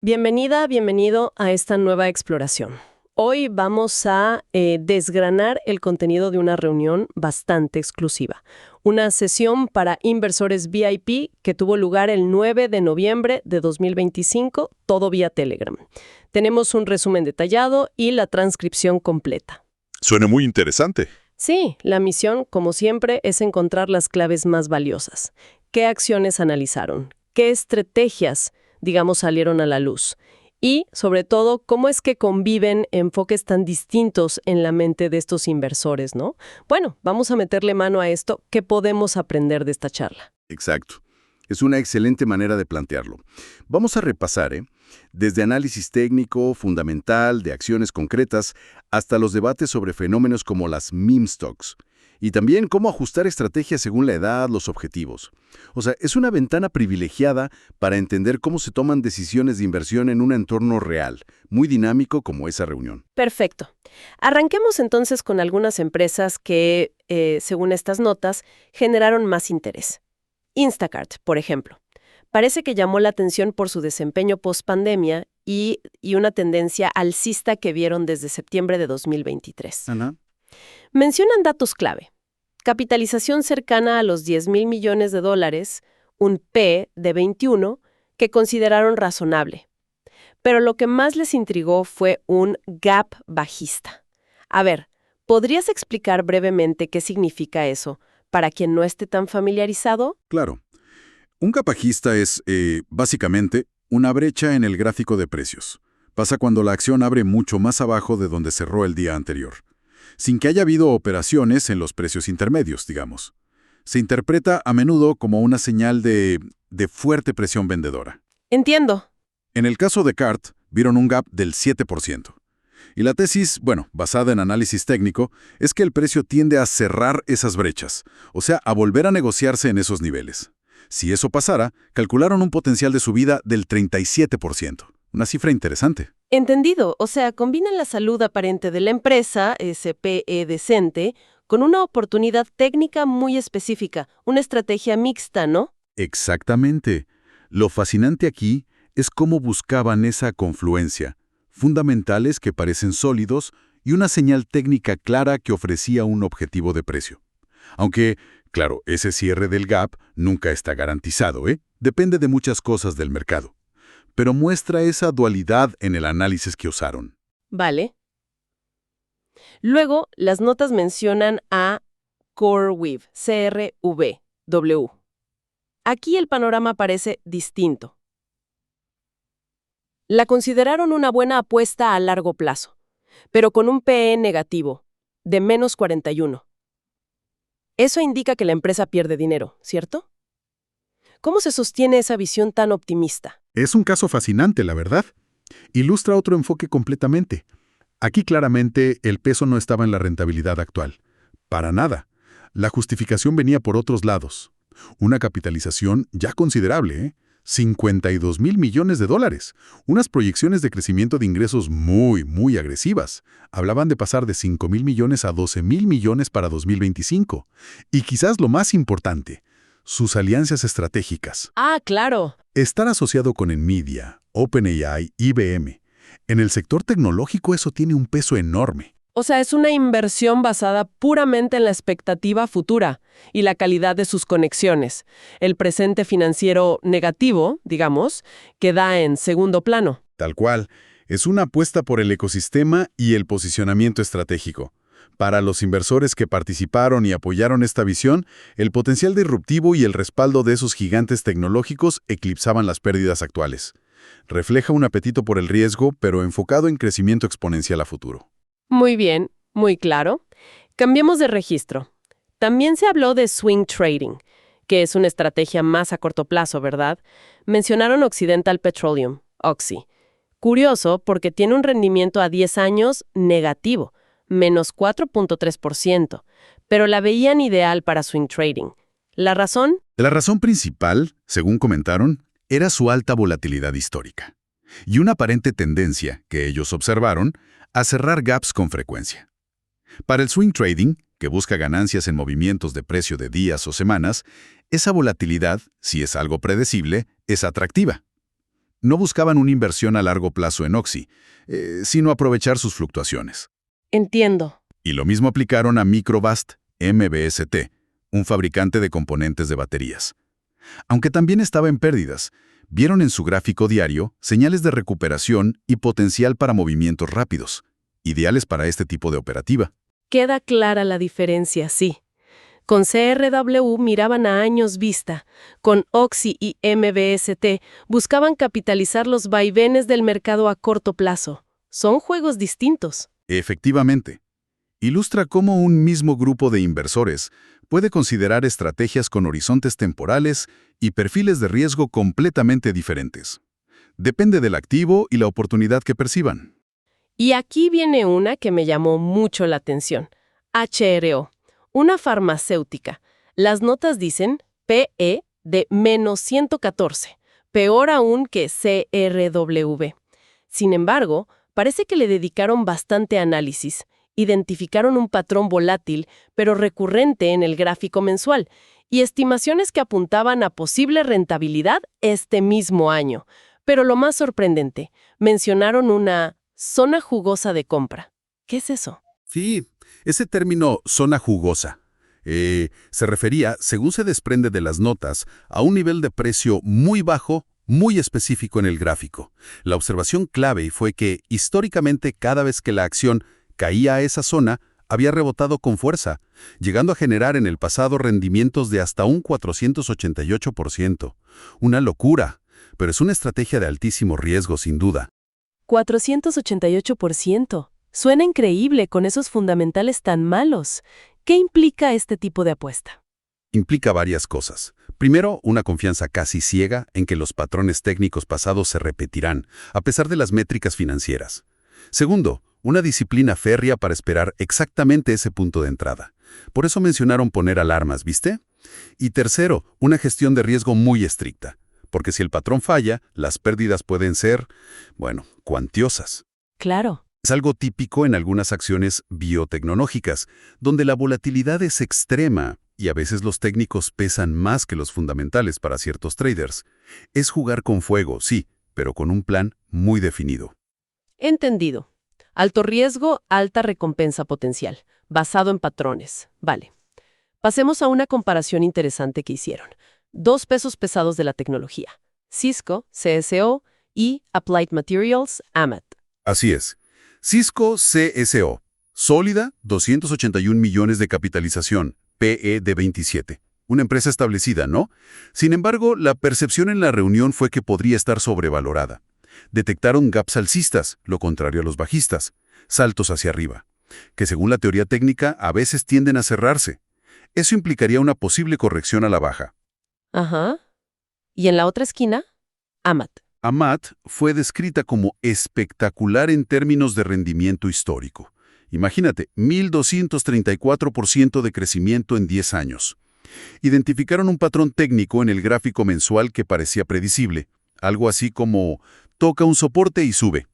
Bienvenida, bienvenido a esta nueva exploración. Hoy vamos a desgranar el contenido de una reunión bastante exclusiva. Una sesión para inversores VIP que tuvo lugar el 9 de noviembre de 2025, todo vía Telegram. Tenemos un resumen detallado y la transcripción completa. Suena muy interesante. Sí, la misión, como siempre, es encontrar las claves más valiosas. ¿Qué acciones analizaron? ¿Qué estrategias, salieron a la luz? Y, sobre todo, cómo es que conviven enfoques tan distintos en la mente de estos inversores, ¿no? Bueno, vamos a meterle mano a esto. ¿Qué podemos aprender de esta charla? Exacto. Es una excelente manera de plantearlo. Vamos a repasar, desde análisis técnico, fundamental, de acciones concretas, hasta los debates sobre fenómenos como las meme stocks. Y también cómo ajustar estrategias según la edad, los objetivos. O sea, es una ventana privilegiada para entender cómo se toman decisiones de inversión en un entorno real, muy dinámico como esa reunión. Perfecto. Arranquemos entonces con algunas empresas que, según estas notas, generaron más interés. Instacart, por ejemplo. Parece que llamó la atención por su desempeño post-pandemia y una tendencia alcista que vieron desde septiembre de 2023. Ana. Mencionan datos clave. Capitalización cercana a los $10,000 millones, un P de 21, que consideraron razonable. Pero lo que más les intrigó fue un gap bajista. A ver, ¿podrías explicar brevemente qué significa eso para quien no esté tan familiarizado? Claro. Un gap bajista es, básicamente, una brecha en el gráfico de precios. Pasa cuando la acción abre mucho más abajo de donde cerró el día anterior, sin que haya habido operaciones en los precios intermedios, digamos. Se interpreta a menudo como una señal de fuerte presión vendedora. Entiendo. En el caso de CART, vieron un gap del 7%. Y la tesis, basada en análisis técnico, es que el precio tiende a cerrar esas brechas, o sea, a volver a negociarse en esos niveles. Si eso pasara, calcularon un potencial de subida del 37%. Una cifra interesante. Entendido. O sea, combinan la salud aparente de la empresa, ese PE decente, con una oportunidad técnica muy específica, una estrategia mixta, ¿no? Exactamente. Lo fascinante aquí es cómo buscaban esa confluencia, fundamentales que parecen sólidos y una señal técnica clara que ofrecía un objetivo de precio. Aunque, claro, ese cierre del gap nunca está garantizado, Depende de muchas cosas del mercado. Pero muestra esa dualidad en el análisis que usaron. Vale. Luego, las notas mencionan a CoreWeave, CRV. Aquí el panorama parece distinto. La consideraron una buena apuesta a largo plazo, pero con un PE negativo, de menos 41. Eso indica que la empresa pierde dinero, ¿cierto? ¿Cómo se sostiene esa visión tan optimista? Es un caso fascinante, la verdad. Ilustra otro enfoque completamente. Aquí claramente el peso no estaba en la rentabilidad actual. Para nada. La justificación venía por otros lados. Una capitalización ya considerable, $52,000 millones. Unas proyecciones de crecimiento de ingresos muy, muy agresivas. Hablaban de pasar de $5,000 millones a $12,000 millones para 2025. Y quizás lo más importante, sus alianzas estratégicas. Ah, claro. Estar asociado con Nvidia, OpenAI, IBM. En el sector tecnológico eso tiene un peso enorme. O sea, es una inversión basada puramente en la expectativa futura y la calidad de sus conexiones. El presente financiero negativo, queda en segundo plano. Tal cual, es una apuesta por el ecosistema y el posicionamiento estratégico. Para los inversores que participaron y apoyaron esta visión, el potencial disruptivo y el respaldo de esos gigantes tecnológicos eclipsaban las pérdidas actuales. Refleja un apetito por el riesgo, pero enfocado en crecimiento exponencial a futuro. Muy bien, muy claro. Cambiemos de registro. También se habló de swing trading, que es una estrategia más a corto plazo, ¿verdad? Mencionaron Occidental Petroleum, Oxy. Curioso porque tiene un rendimiento a 10 años negativo, menos 4.3%, pero la veían ideal para swing trading. ¿La razón? La razón principal, según comentaron, era su alta volatilidad histórica y una aparente tendencia que ellos observaron a cerrar gaps con frecuencia. Para el swing trading, que busca ganancias en movimientos de precio de días o semanas, esa volatilidad, si es algo predecible, es atractiva. No buscaban una inversión a largo plazo en Oxy, sino aprovechar sus fluctuaciones. Entiendo. Y lo mismo aplicaron a Microvast MBST, un fabricante de componentes de baterías. Aunque también estaba en pérdidas, vieron en su gráfico diario señales de recuperación y potencial para movimientos rápidos, ideales para este tipo de operativa. Queda clara la diferencia, sí. Con CRW miraban a años vista. Con Oxy y MBST buscaban capitalizar los vaivenes del mercado a corto plazo. Son juegos distintos. Efectivamente. Ilustra cómo un mismo grupo de inversores puede considerar estrategias con horizontes temporales y perfiles de riesgo completamente diferentes. Depende del activo y la oportunidad que perciban. Y aquí viene una que me llamó mucho la atención. HRO, una farmacéutica. Las notas dicen PE de menos 114, peor aún que CRW. Sin embargo, parece que le dedicaron bastante análisis. Identificaron un patrón volátil, pero recurrente en el gráfico mensual, y estimaciones que apuntaban a posible rentabilidad este mismo año. Pero lo más sorprendente, mencionaron una zona jugosa de compra. ¿Qué es eso? Sí, ese término zona jugosa se refería, según se desprende de las notas, a un nivel de precio muy bajo, muy específico en el gráfico. La observación clave fue que, históricamente, cada vez que la acción caía a esa zona, había rebotado con fuerza, llegando a generar en el pasado rendimientos de hasta un 488%. Una locura, pero es una estrategia de altísimo riesgo, sin duda. 488%. Suena increíble con esos fundamentales tan malos. ¿Qué implica este tipo de apuesta? Implica varias cosas. Primero, una confianza casi ciega en que los patrones técnicos pasados se repetirán, a pesar de las métricas financieras. Segundo, una disciplina férrea para esperar exactamente ese punto de entrada. Por eso mencionaron poner alarmas, ¿viste? Y tercero, una gestión de riesgo muy estricta, porque si el patrón falla, las pérdidas pueden ser, cuantiosas. Claro. Es algo típico en algunas acciones biotecnológicas, donde la volatilidad es extrema y a veces los técnicos pesan más que los fundamentales para ciertos traders. Es jugar con fuego, sí, pero con un plan muy definido. Entendido. Alto riesgo, alta recompensa potencial, basado en patrones. Vale. Pasemos a una comparación interesante que hicieron. Dos pesos pesados de la tecnología. Cisco, CSO, y Applied Materials, AMAT. Así es. Cisco CSO, sólida, 281 millones de capitalización, PE de 27. Una empresa establecida, ¿no? Sin embargo, la percepción en la reunión fue que podría estar sobrevalorada. Detectaron gaps alcistas, lo contrario a los bajistas, saltos hacia arriba, que según la teoría técnica a veces tienden a cerrarse. Eso implicaría una posible corrección a la baja. Ajá. ¿Y en la otra esquina? AMAT. AMAT fue descrita como espectacular en términos de rendimiento histórico. Imagínate, 1.234% de crecimiento en 10 años. Identificaron un patrón técnico en el gráfico mensual que parecía predecible, algo así como toca un soporte y sube.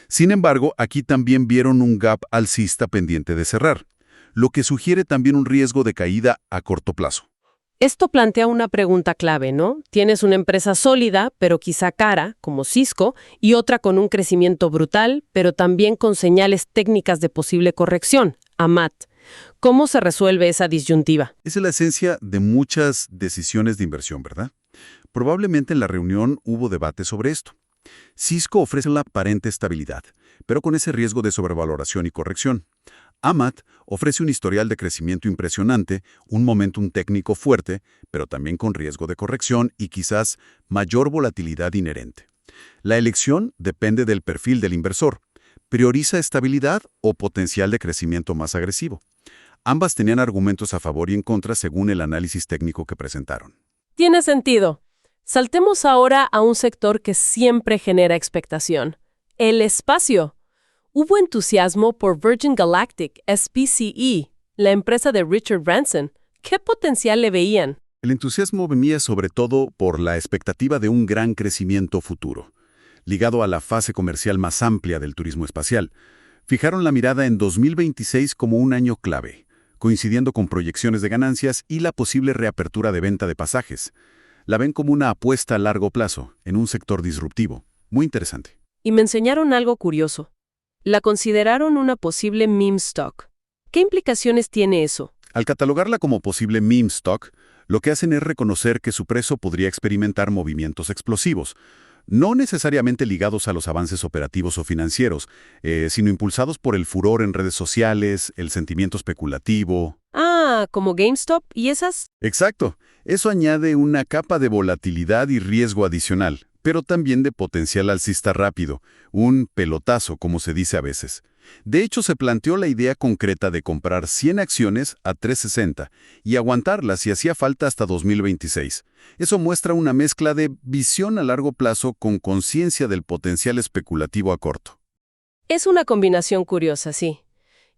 Sin embargo, aquí también vieron un gap alcista pendiente de cerrar, lo que sugiere también un riesgo de caída a corto plazo. Esto plantea una pregunta clave, ¿no? Tienes una empresa sólida, pero quizá cara, como Cisco, y otra con un crecimiento brutal, pero también con señales técnicas de posible corrección, AMAT. ¿Cómo se resuelve esa disyuntiva? Esa es la esencia de muchas decisiones de inversión, ¿verdad? Probablemente en la reunión hubo debate sobre esto. Cisco ofrece la aparente estabilidad, pero con ese riesgo de sobrevaloración y corrección. AMAT ofrece un historial de crecimiento impresionante, un momentum técnico fuerte, pero también con riesgo de corrección y quizás mayor volatilidad inherente. La elección depende del perfil del inversor. ¿Prioriza estabilidad o potencial de crecimiento más agresivo? Ambas tenían argumentos a favor y en contra según el análisis técnico que presentaron. Tiene sentido. Saltemos ahora a un sector que siempre genera expectación: el espacio. Hubo entusiasmo por Virgin Galactic, SPCE, la empresa de Richard Branson. ¿Qué potencial le veían? El entusiasmo venía sobre todo por la expectativa de un gran crecimiento futuro, ligado a la fase comercial más amplia del turismo espacial. Fijaron la mirada en 2026 como un año clave, coincidiendo con proyecciones de ganancias y la posible reapertura de venta de pasajes. La ven como una apuesta a largo plazo, en un sector disruptivo. Muy interesante. Y me enseñaron algo curioso. La consideraron una posible meme stock. ¿Qué implicaciones tiene eso? Al catalogarla como posible meme stock, lo que hacen es reconocer que su precio podría experimentar movimientos explosivos, no necesariamente ligados a los avances operativos o financieros, sino impulsados por el furor en redes sociales, el sentimiento especulativo. Ah, como GameStop y esas. Exacto. Eso añade una capa de volatilidad y riesgo adicional, pero también de potencial alcista rápido, un pelotazo, como se dice a veces. De hecho, se planteó la idea concreta de comprar 100 acciones a 3.60 y aguantarlas si hacía falta hasta 2026. Eso muestra una mezcla de visión a largo plazo con conciencia del potencial especulativo a corto. Es una combinación curiosa, sí.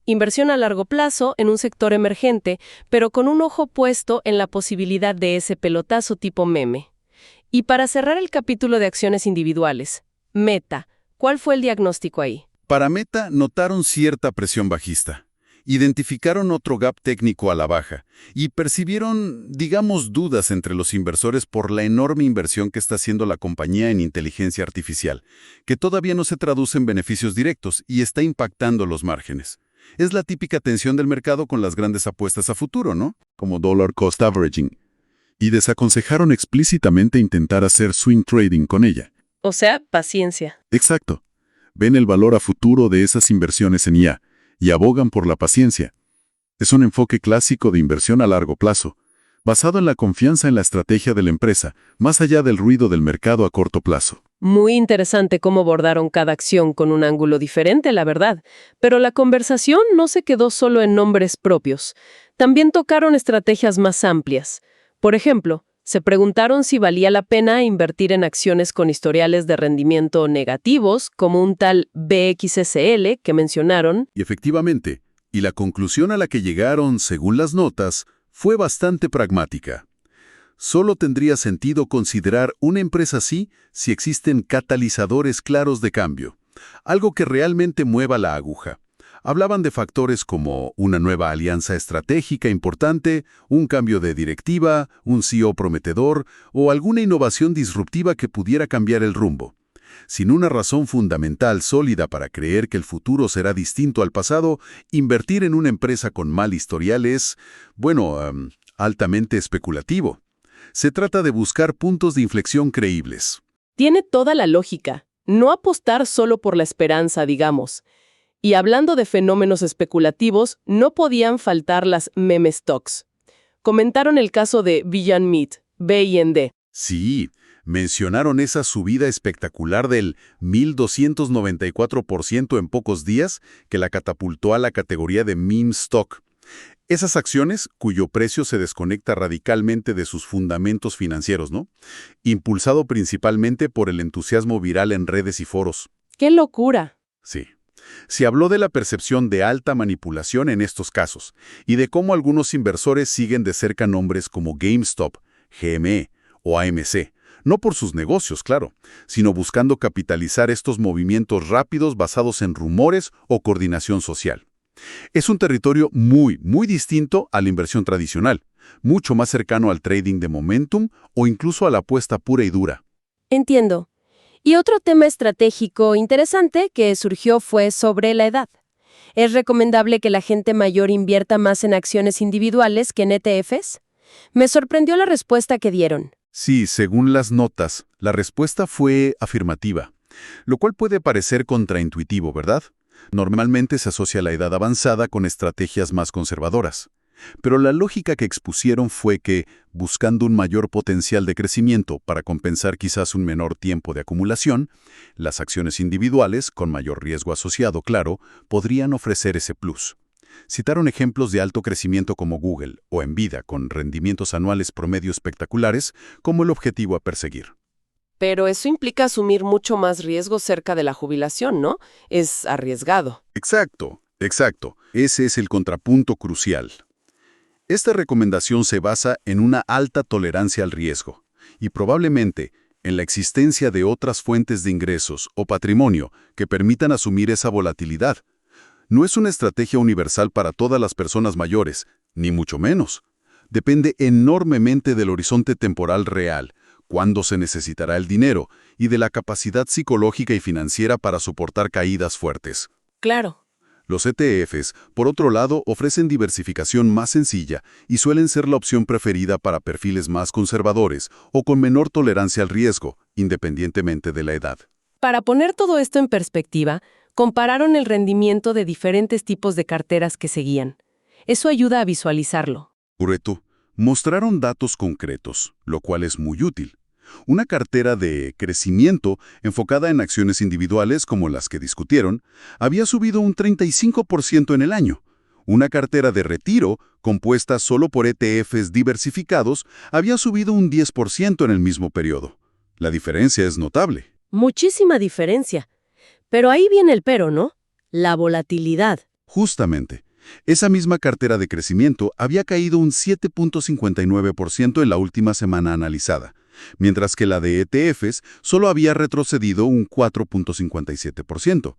Inversión a largo plazo en un sector emergente, pero con un ojo puesto en la posibilidad de ese pelotazo tipo meme. Y para cerrar el capítulo de acciones individuales, Meta, ¿cuál fue el diagnóstico ahí? Para Meta notaron cierta presión bajista. Identificaron otro gap técnico a la baja y percibieron, digamos, dudas entre los inversores por la enorme inversión que está haciendo la compañía en inteligencia artificial, que todavía no se traduce en beneficios directos y está impactando los márgenes. Es la típica tensión del mercado con las grandes apuestas a futuro, ¿no? Como dollar cost averaging. Y desaconsejaron explícitamente intentar hacer swing trading con ella. O sea, paciencia. Exacto. Ven el valor a futuro de esas inversiones en IA y abogan por la paciencia. Es un enfoque clásico de inversión a largo plazo, basado en la confianza en la estrategia de la empresa, más allá del ruido del mercado a corto plazo. Muy interesante cómo abordaron cada acción con un ángulo diferente, la verdad. Pero la conversación no se quedó solo en nombres propios. También tocaron estrategias más amplias. Por ejemplo, se preguntaron si valía la pena invertir en acciones con historiales de rendimiento negativos, como un tal BXSL que mencionaron. Y efectivamente, y la conclusión a la que llegaron, según las notas, fue bastante pragmática. Solo tendría sentido considerar una empresa así si existen catalizadores claros de cambio, algo que realmente mueva la aguja. Hablaban de factores como una nueva alianza estratégica importante, un cambio de directiva, un CEO prometedor o alguna innovación disruptiva que pudiera cambiar el rumbo. Sin una razón fundamental sólida para creer que el futuro será distinto al pasado, invertir en una empresa con mal historial es, altamente especulativo. Se trata de buscar puntos de inflexión creíbles. Tiene toda la lógica. No apostar solo por la esperanza, digamos. Y hablando de fenómenos especulativos, no podían faltar las meme stocks. Comentaron el caso de Beyond Meat, BYD. Sí, mencionaron esa subida espectacular del 1.294% en pocos días que la catapultó a la categoría de meme stock. Esas acciones, cuyo precio se desconecta radicalmente de sus fundamentos financieros, ¿no? Impulsado principalmente por el entusiasmo viral en redes y foros. ¡Qué locura! Sí. Se habló de la percepción de alta manipulación en estos casos y de cómo algunos inversores siguen de cerca nombres como GameStop, GME o AMC, no por sus negocios, claro, sino buscando capitalizar estos movimientos rápidos basados en rumores o coordinación social. Es un territorio muy distinto a la inversión tradicional, mucho más cercano al trading de momentum o incluso a la apuesta pura y dura. Entiendo. Y otro tema estratégico interesante que surgió fue sobre la edad. ¿Es recomendable que la gente mayor invierta más en acciones individuales que en ETFs? Me sorprendió la respuesta que dieron. Sí, según las notas, la respuesta fue afirmativa, lo cual puede parecer contraintuitivo, ¿verdad? Normalmente se asocia la edad avanzada con estrategias más conservadoras. Pero la lógica que expusieron fue que, buscando un mayor potencial de crecimiento para compensar quizás un menor tiempo de acumulación, las acciones individuales, con mayor riesgo asociado, claro, podrían ofrecer ese plus. Citaron ejemplos de alto crecimiento como Google o Nvidia, con rendimientos anuales promedio espectaculares, como el objetivo a perseguir. Pero eso implica asumir mucho más riesgo cerca de la jubilación, ¿no? Es arriesgado. Exacto. Ese es el contrapunto crucial. Esta recomendación se basa en una alta tolerancia al riesgo y probablemente en la existencia de otras fuentes de ingresos o patrimonio que permitan asumir esa volatilidad. No es una estrategia universal para todas las personas mayores, ni mucho menos. Depende enormemente del horizonte temporal real, cuándo se necesitará el dinero y de la capacidad psicológica y financiera para soportar caídas fuertes. Claro. Los ETFs, por otro lado, ofrecen diversificación más sencilla y suelen ser la opción preferida para perfiles más conservadores o con menor tolerancia al riesgo, independientemente de la edad. Para poner todo esto en perspectiva, compararon el rendimiento de diferentes tipos de carteras que seguían. Eso ayuda a visualizarlo. Correcto. Mostraron datos concretos, lo cual es muy útil. Una cartera de crecimiento enfocada en acciones individuales como las que discutieron, había subido un 35% en el año. Una cartera de retiro, compuesta solo por ETFs diversificados, había subido un 10% en el mismo periodo. La diferencia es notable. Muchísima diferencia. Pero ahí viene el pero, ¿no? La volatilidad. Justamente. Esa misma cartera de crecimiento había caído un 7.59% en la última semana analizada, mientras que la de ETFs solo había retrocedido un 4.57%.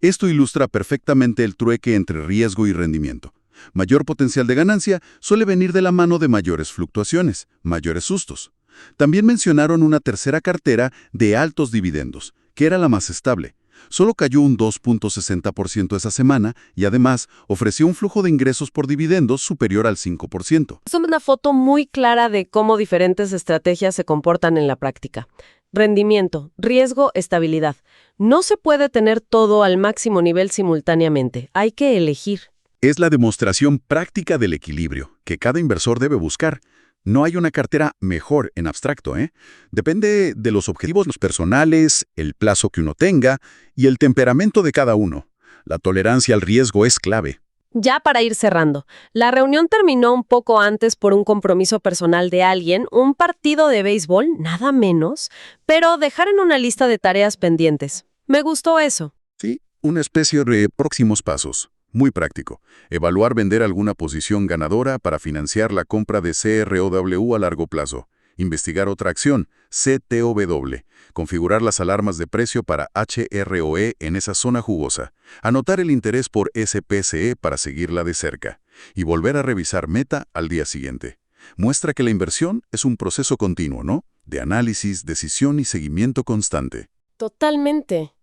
Esto ilustra perfectamente el trueque entre riesgo y rendimiento. Mayor potencial de ganancia suele venir de la mano de mayores fluctuaciones, mayores sustos. También mencionaron una tercera cartera de altos dividendos, que era la más estable. Solo cayó un 2.60% esa semana y además ofreció un flujo de ingresos por dividendos superior al 5%. Es una foto muy clara de cómo diferentes estrategias se comportan en la práctica. Rendimiento, riesgo, estabilidad. No se puede tener todo al máximo nivel simultáneamente. Hay que elegir. Es la demostración práctica del equilibrio que cada inversor debe buscar. No hay una cartera mejor en abstracto, ¿eh? Depende de los objetivos personales, el plazo que uno tenga y el temperamento de cada uno. La tolerancia al riesgo es clave. Ya para ir cerrando, la reunión terminó un poco antes por un compromiso personal de alguien, un partido de béisbol, nada menos, pero dejaron una lista de tareas pendientes. Me gustó eso. Sí, una especie de próximos pasos. Muy práctico. Evaluar vender alguna posición ganadora para financiar la compra de CROW a largo plazo. Investigar otra acción, CTOW. Configurar las alarmas de precio para HROE en esa zona jugosa. Anotar el interés por SPCE para seguirla de cerca. Y volver a revisar meta al día siguiente. Muestra que la inversión es un proceso continuo, ¿no? De análisis, decisión y seguimiento constante. Totalmente.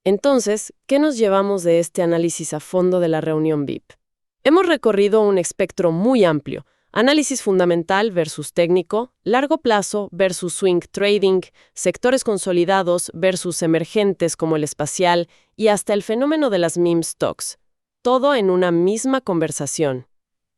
Entonces, ¿qué nos llevamos de este análisis a fondo de la reunión VIP? Hemos recorrido un espectro muy amplio. Análisis fundamental versus técnico, largo plazo versus swing trading, sectores consolidados versus emergentes como el espacial y hasta el fenómeno de las meme stocks. Todo en una misma conversación.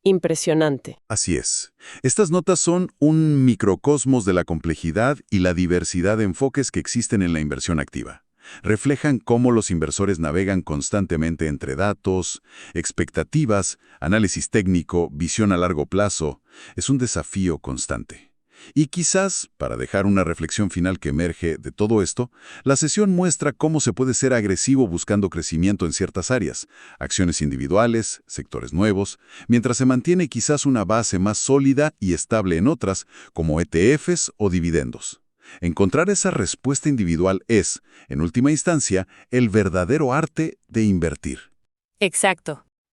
Impresionante. Así es. Estas notas son un microcosmos de la complejidad y la diversidad de enfoques que existen en la inversión activa. Reflejan cómo los inversores navegan constantemente entre datos, expectativas, análisis técnico, visión a largo plazo. Es un desafío constante. Y quizás, para dejar una reflexión final que emerge de todo esto, la sesión muestra cómo se puede ser agresivo buscando crecimiento en ciertas áreas, acciones individuales, sectores nuevos, mientras se mantiene quizás una base más sólida y estable en otras, como ETFs o dividendos. Encontrar esa respuesta individual es, en última instancia, el verdadero arte de invertir. Exacto.